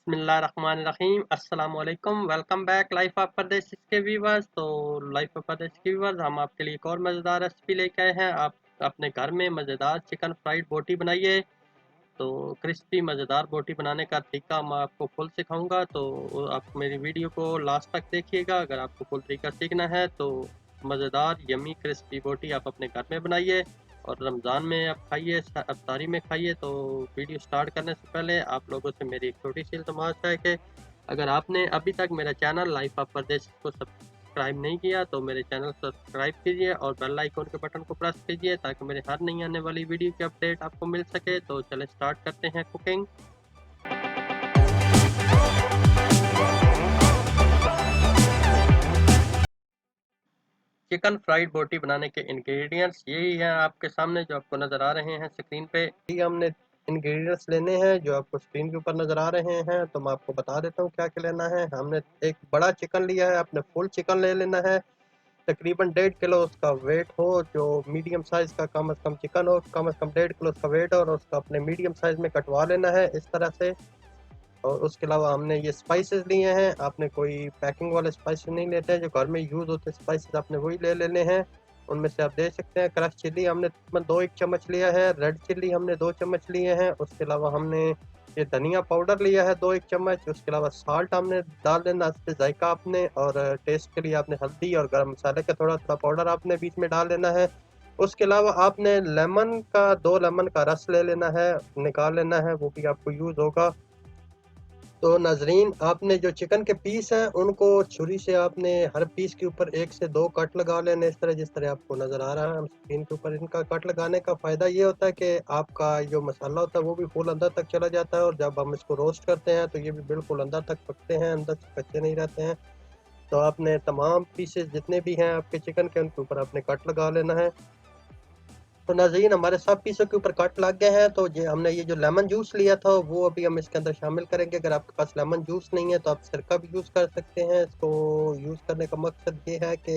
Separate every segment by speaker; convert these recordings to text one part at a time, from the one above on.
Speaker 1: बिस्मिल्लाहिर्रहमानिर्रहीम अस्सलाम वालेकुम। वेलकम बैक लाइफ ऑफ परदेश के व्यूवर्स। तो लाइफ ऑफ परदेश के व्यूवर्स, हम आपके लिए एक और मज़ेदार रेसिपी लेके आए हैं। आप अपने घर में मज़ेदार चिकन फ्राइड बोटी बनाइए। तो क्रिस्पी मज़ेदार बोटी बनाने का तरीका मैं आपको फुल सिखाऊंगा, तो आप मेरी वीडियो को लास्ट तक देखिएगा। अगर आपको फुल तरीका सीखना है तो मज़ेदार यमी क्रिस्पी बोटी आप अपने घर में बनाइए और रमज़ान में आप खाइए, अफ्तारी में खाइए। तो वीडियो स्टार्ट करने से पहले आप लोगों से मेरी एक छोटी सी इल्तमास है कि अगर आपने अभी तक मेरा चैनल लाइफ ऑफ परदेश को सब्सक्राइब नहीं किया तो मेरे चैनल सब्सक्राइब कीजिए और बेल आइकन के बटन को प्रेस कीजिए ताकि मेरे हर नई आने वाली वीडियो की अपडेट आपको मिल सके। तो चले स्टार्ट करते हैं कुकिंग। चिकन फ्राइड बोटी बनाने के इंग्रेडिएंट्स यही हैं आपके सामने जो आपको नज़र आ रहे हैं स्क्रीन पे। ये हमने इंग्रेडिएंट्स लेने हैं जो आपको स्क्रीन के ऊपर नज़र आ रहे हैं। तो मैं आपको बता देता हूँ क्या क्या लेना है। हमने एक बड़ा चिकन लिया है, आपने फुल चिकन ले लेना है। तकरीबन 1.5 किलो उसका वेट हो, जो मीडियम साइज़ का कम अज़ कम चिकन हो, कम अज़ कम 1.5 किलो उसका वेट हो और उसका अपने मीडियम साइज़ में कटवा लेना है इस तरह से। और उसके अलावा हमने ये स्पाइसेस लिए हैं। आपने कोई पैकिंग वाले स्पाइसेस नहीं लेते हैं, जो घर में यूज़ होते हैं स्पाइसेस आपने वही ले लेने हैं। उनमें से आप देख सकते हैं क्रश चिल्ली हमने तकरीबन 2 1 चम्मच लिया है, रेड चिल्ली हमने 2 चम्मच लिए हैं। उसके अलावा हमने ये धनिया पाउडर लिया है 2 1 चम्मच। उसके अलावा साल्ट हमने डाल देना इस पर जायका आपने, और टेस्ट के लिए आपने हल्दी और गर्म मसाले का थोड़ा थोड़ा पाउडर आपने बीच में डाल देना है। उसके अलावा आपने लेमन का 2 लेमन का रस ले लेना है, निकाल लेना है, वो भी आपको यूज़ होगा। तो नाजरीन, आपने जो चिकन के पीस हैं उनको छुरी से आपने हर पीस के ऊपर 1 से 2 कट लगा लेने, इस तरह जिस तरह आपको नज़र आ रहा है स्क्रीन के ऊपर। इनका कट लगाने का फ़ायदा ये होता है कि आपका जो मसाला होता है वो भी फुल अंदर तक चला जाता है और जब हम इसको रोस्ट करते हैं तो ये भी बिल्कुल अंदर तक पकते हैं, अंदर से कच्चे नहीं रहते हैं। तो आपने तमाम पीसेस जितने भी हैं आपके चिकन के उनके ऊपर आपने कट लगा लेना है। तो नाज़रीन, हमारे सब पीसों के ऊपर कट लग गए हैं। तो हमने ये जो लेमन जूस लिया था वो अभी हम इसके अंदर शामिल करेंगे। अगर आपके पास लेमन जूस नहीं है तो आप सिरका भी यूज़ कर सकते हैं। इसको यूज़ करने का मकसद ये है कि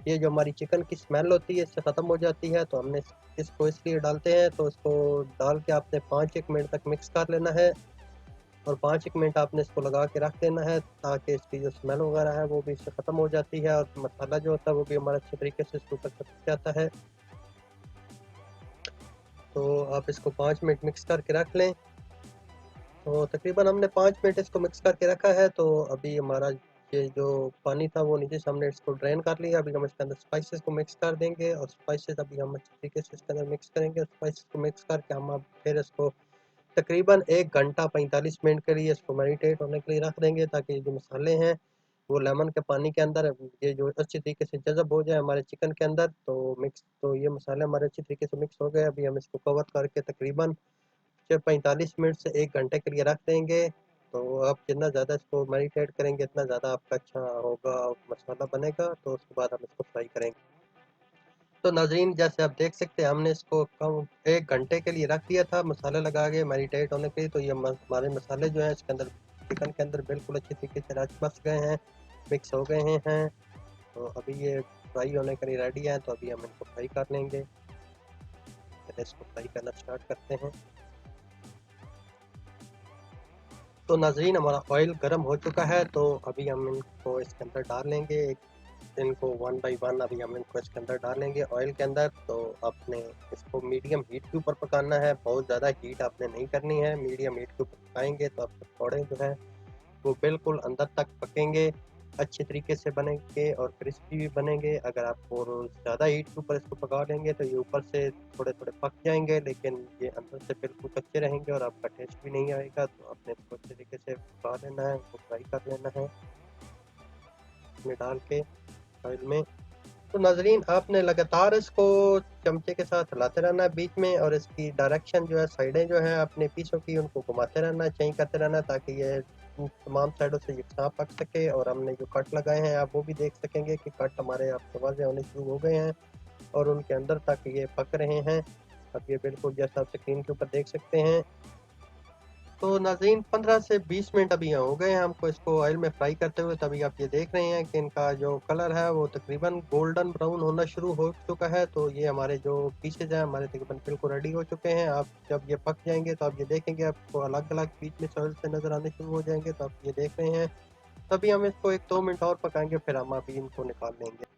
Speaker 1: ये जो हमारी चिकन की स्मेल होती है इससे ख़त्म हो जाती है। तो हमने इसको इसलिए डालते हैं। तो इसको डाल के आपने 5 1 मिनट तक मिक्स कर लेना है और 5 1 मिनट आपने इसको लगा के रख देना है ताकि इसकी जो स्मेल वगैरह है वो भी इससे ख़त्म हो जाती है और मसाला जो होता है वो भी हमारा अच्छे तरीके से इसके ऊपर चिपक जाता है। तो आप इसको 5 मिनट मिक्स करके रख लें। तो तकरीबन हमने 5 मिनट इसको मिक्स करके रखा है। तो अभी हमारा ये जो पानी था वो नीचे से हमने इसको ड्रेन कर लिया। अभी हम इसके अंदर स्पाइसेस को मिक्स कर देंगे और स्पाइसेस अभी हम अच्छे तरीके से इसके अंदर मिक्स करेंगे। स्पाइसेस को मिक्स करके हम अब फिर इसको तकरीबन 1 घंटा 45 मिनट के लिए इसको मैरिनेट होने के लिए रख देंगे ताकि जो मसाले हैं वो लेमन के पानी के अंदर ये जो अच्छी तरीके से जज़ब हो जाए हमारे चिकन के अंदर। तो ये मसाले हमारे अच्छी तरीके से मिक्स हो गए। अभी हम इसको कवर करके तकरीबन 45 मिनट से 1 घंटे के लिए रख देंगे। तो आप जितना ज़्यादा इसको मैरिनेट करेंगे इतना ज़्यादा आपका अच्छा होगा, मसाला बनेगा। तो उसके बाद हम इसको फ्राई करेंगे। तो नाज़रीन, जैसे आप देख सकते हैं हमने इसको कम 1 घंटे के लिए रख दिया था मसाले लगा के मैरिनेट होने के लिए। तो ये हमारे मसाले जो हैं इसके अंदर चिकन के अंदर बिल्कुल अच्छी तरीके से रच बस गए हैं, मिक्स हो गए हैं। तो अभी ये फ्राई होने के लिए रेडी है। तो अभी हम इनको फ्राई कर लेंगे। पहले इसको फ्राई करना स्टार्ट करते हैं। तो नाज़रीन, हमारा ऑयल गर्म हो चुका है। तो अभी हम इनको इसके अंदर डाल लेंगे। इनको वन बाई वन अभी हम इनको इसके अंदर डालेंगे ऑयल के अंदर। तो आपने इसको मीडियम हीट के ऊपर पकाना है, बहुत ज़्यादा हीट आपने नहीं करनी है। मीडियम हीट के ऊपर पकाएंगे तो आपके पकौड़े जो है वो बिल्कुल अंदर तक पकेंगे, अच्छे तरीके से बनेंगे और क्रिस्पी भी बनेंगे। अगर आप और ज़्यादा हीट के ऊपर इसको पका लेंगे तो ये ऊपर से थोड़े थोड़े पक जाएंगे लेकिन ये अंदर से बिल्कुल कच्चे रहेंगे और आपका टेस्ट भी नहीं आएगा। तो आपने इसको अच्छे तरीके से पका लेना है, उसको फ्राई कर लेना है इसमें डाल के ऑयल में। तो नाज़रीन, आपने लगातार इसको चमचे के साथ हिलाते रहना है बीच में, और इसकी डायरेक्शन जो है साइडें जो है अपने पीछों की उनको घुमाते रहना है, चेंज करते रहना है ताकि ये तमाम साइडों से यकसां पक सके। और हमने जो कट लगाए हैं आप वो भी देख सकेंगे कि कट हमारे आप वाज़ेह होने शुरू हो गए हैं और उनके अंदर तक ये पक रहे हैं। अब ये बिल्कुल जैसा आप स्क्रीन के ऊपर देख सकते हैं तो नाज़रीन 15 से 20 मिनट अभी हो गए हैं हमको इसको ऑयल में फ्राई करते हुए। तभी आप ये देख रहे हैं कि इनका जो कलर है वो तकरीबन गोल्डन ब्राउन होना शुरू हो चुका है। तो ये हमारे जो पीसेज हैं हमारे तकरीबन बिल्कुल रेडी हो चुके हैं। आप जब ये पक जाएंगे तो आप ये देखेंगे आपको अलग अलग बीच में सॉइल से नज़र आने शुरू हो जाएंगे। तो आप ये देख रहे हैं। तभी हम इसको 1-2 मिनट और पकाएंगे, फिर हम अभी इनको निकाल लेंगे।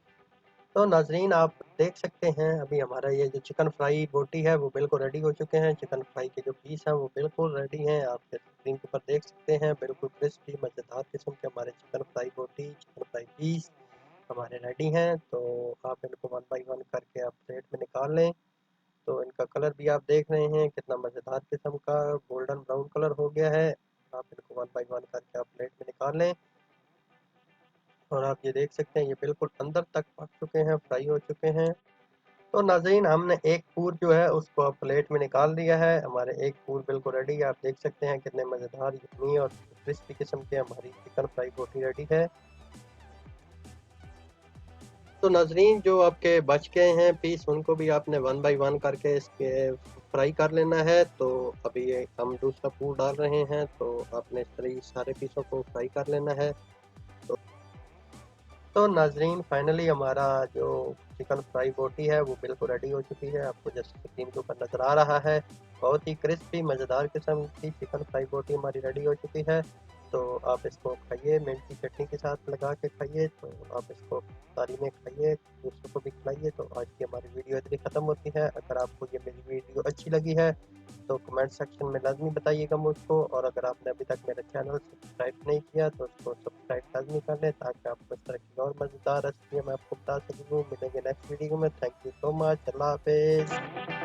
Speaker 1: तो नाज़रीन आप देख सकते हैं अभी हमारा ये जो चिकन फ्राई बोटी है वो बिल्कुल रेडी हो चुके हैं। चिकन फ्राई के जो पीस हैं वो बिल्कुल रेडी हैं। आप स्क्रीन के ऊपर देख सकते हैं बिल्कुल क्रिस्पी मज़ेदार किस्म के हमारे चिकन फ्राई बोटी, चिकन फ्राई पीस हमारे रेडी हैं। तो आप इनको वन बाई वन करके आप प्लेट में निकाल लें। तो इनका कलर भी आप देख रहे हैं कितना मज़ेदार किस्म का गोल्डन ब्राउन कलर हो गया है। आप इनको वन बाई वन करके आप प्लेट में निकाल लें। और आप ये देख सकते हैं ये बिल्कुल अंदर तक पक चुके हैं, फ्राई हो चुके हैं। तो नाज़रीन हमने एक पूर जो है उसको अब प्लेट में निकाल दिया है। हमारे एक पूर बिल्कुल रेडी है। आप देख सकते हैं कितने मज़ेदार यम्मी और क्रिस्पी किस्म की हमारी चिकन फ्राई बोटी रेडी है। तो नाज़रीन जो आपके बच गए हैं पीस उनको भी आपने वन बाई वन करके इसके फ्राई कर लेना है। तो अभी ये हम दूसरा पूर डाल रहे हैं। तो आपने इस तरह सारे पीसों को फ्राई कर लेना है। तो नाज़रीन फाइनली हमारा जो चिकन फ्राई बोटी है वो बिल्कुल रेडी हो चुकी है। आपको जैसे स्क्रीन के ऊपर नज़र आ रहा है बहुत ही क्रिस्पी मज़ेदार किस्म की चिकन फ्राई बोटी हमारी रेडी हो चुकी है। तो आप इसको खाइए, मिंट की चटनी के साथ लगा के खाइए। तो आप इसको तारी में खाइए, दूसरों को भी खिलाइए। तो आज की हमारी वीडियो इतनी ख़त्म होती है। अगर आपको ये मेरी वीडियो अच्छी लगी है तो कमेंट सेक्शन में लाजमी बताइएगा मुझको। और अगर आपने अभी तक मेरा चैनल सब्सक्राइब नहीं किया तो उसको सब्सक्राइब लाजमी कर लें ताकि आपको इस तरह की और मज़ेदार रेसिपी मैं आपको बता सकूँ। मिलेंगे नेक्स्ट वीडियो में। Thank you so much. Allah हाफिज़।